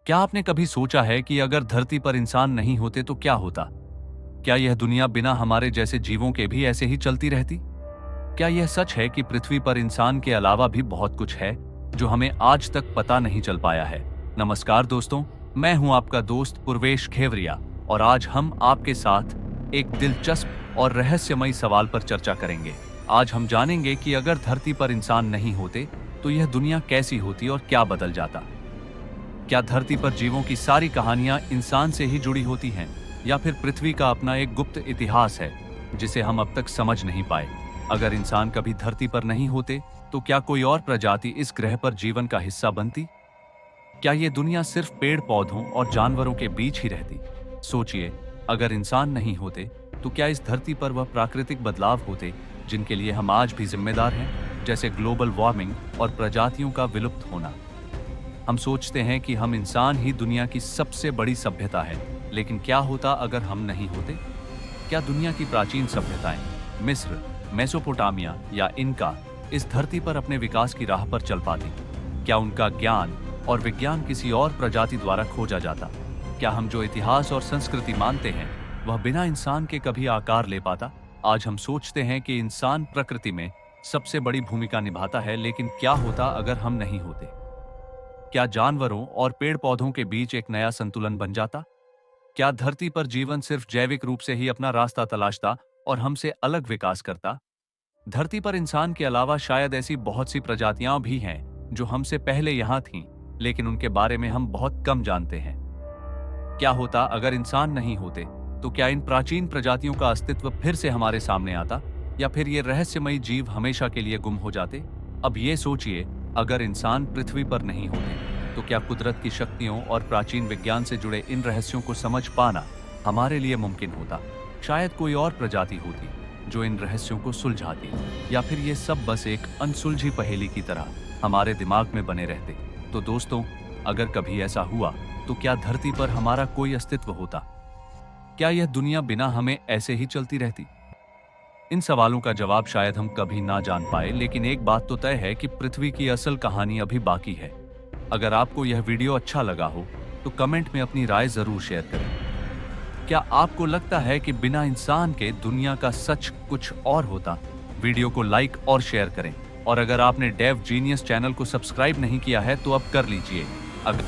क्या आपने कभी सोचा है कि अगर धरती पर इंसान नहीं होते तो क्या होता? क्या यह दुनिया बिना हमारे जैसे जीवों के भी ऐसे ही चलती रहती? क्या यह सच है कि पृथ्वी पर इंसान के अलावा भी बहुत कुछ है जो हमें आज तक पता नहीं चल पाया है? नमस्कार दोस्तों, मैं हूं आपका दोस्त पूर्वेश खेवरिया और आज हम आपके साथ एक दिलचस्प और रहस्यमयी सवाल पर चर्चा करेंगे। आज हम जानेंगे कि अगर धरती पर इंसान नहीं होते तो यह दुनिया कैसी होती और क्या बदल जाता। क्या धरती पर जीवों की सारी कहानियां इंसान से ही जुड़ी होती हैं, या फिर पृथ्वी का अपना एक गुप्त इतिहास है जिसे हम अब तक समझ नहीं पाए? अगर इंसान कभी धरती पर नहीं होते तो क्या कोई और प्रजाति इस ग्रह पर जीवन का हिस्सा बनती? क्या ये दुनिया सिर्फ पेड़ पौधों और जानवरों के बीच ही रहती? सोचिए, अगर इंसान नहीं होते तो क्या इस धरती पर वह प्राकृतिक बदलाव होते जिनके लिए हम आज भी जिम्मेदार हैं, जैसे ग्लोबल वार्मिंग और प्रजातियों का विलुप्त होना? हम सोचते हैं कि हम इंसान ही दुनिया की सबसे बड़ी सभ्यता है, लेकिन क्या होता अगर हम नहीं होते? क्या दुनिया की प्राचीन सभ्यताएं, मिस्र, मेसोपोटामिया या इनका, इस धरती पर अपने विकास की राह पर चल पाती? क्या उनका ज्ञान और विज्ञान किसी और प्रजाति द्वारा खोजा जाता? क्या हम जो इतिहास और संस्कृति मानते हैं वह बिना इंसान के कभी आकार ले पाता? आज हम सोचते हैं कि इंसान प्रकृति में सबसे बड़ी भूमिका निभाता है, लेकिन क्या होता अगर हम नहीं होते? क्या जानवरों और पेड़ पौधों के बीच एक नया संतुलन बन जाता? क्या धरती पर जीवन सिर्फ जैविक रूप से ही अपना रास्ता तलाशता और हमसे अलग विकास करता? धरती पर इंसान के अलावा शायद ऐसी बहुत सी प्रजातियां भी हैं जो हमसे पहले यहां थीं, लेकिन उनके बारे में हम बहुत कम जानते हैं। क्या होता अगर इंसान नहीं होते? तो क्या इन प्राचीन प्रजातियों का अस्तित्व फिर से हमारे सामने आता, या फिर ये रहस्यमयी जीव हमेशा के लिए गुम हो जाते? अब ये सोचिए, अगर इंसान पृथ्वी पर नहीं होते तो क्या कुदरत की शक्तियों और प्राचीन विज्ञान से जुड़े इन रहस्यों को समझ पाना हमारे लिए मुमकिन होता? शायद कोई और प्रजाति होती जो इन रहस्यों को सुलझाती, या फिर ये सब बस एक अनसुलझी पहेली की तरह हमारे दिमाग में बने रहते? तो दोस्तों, अगर कभी ऐसा हुआ तो क्या धरती पर हमारा कोई अस्तित्व होता? क्या यह दुनिया बिना हमें ऐसे ही चलती रहती? इन सवालों का जवाब शायद हम कभी ना जान पाए, लेकिन एक बात तो तय है कि पृथ्वी की असल कहानी अभी बाकी है। अगर आपको यह वीडियो अच्छा लगा हो तो कमेंट में अपनी राय जरूर शेयर करें। क्या आपको लगता है कि बिना इंसान के दुनिया का सच कुछ और होता? वीडियो को लाइक और शेयर करें, और अगर आपने डेव जीनियस चैनल को सब्सक्राइब नहीं किया है तो अब कर लीजिए। अगर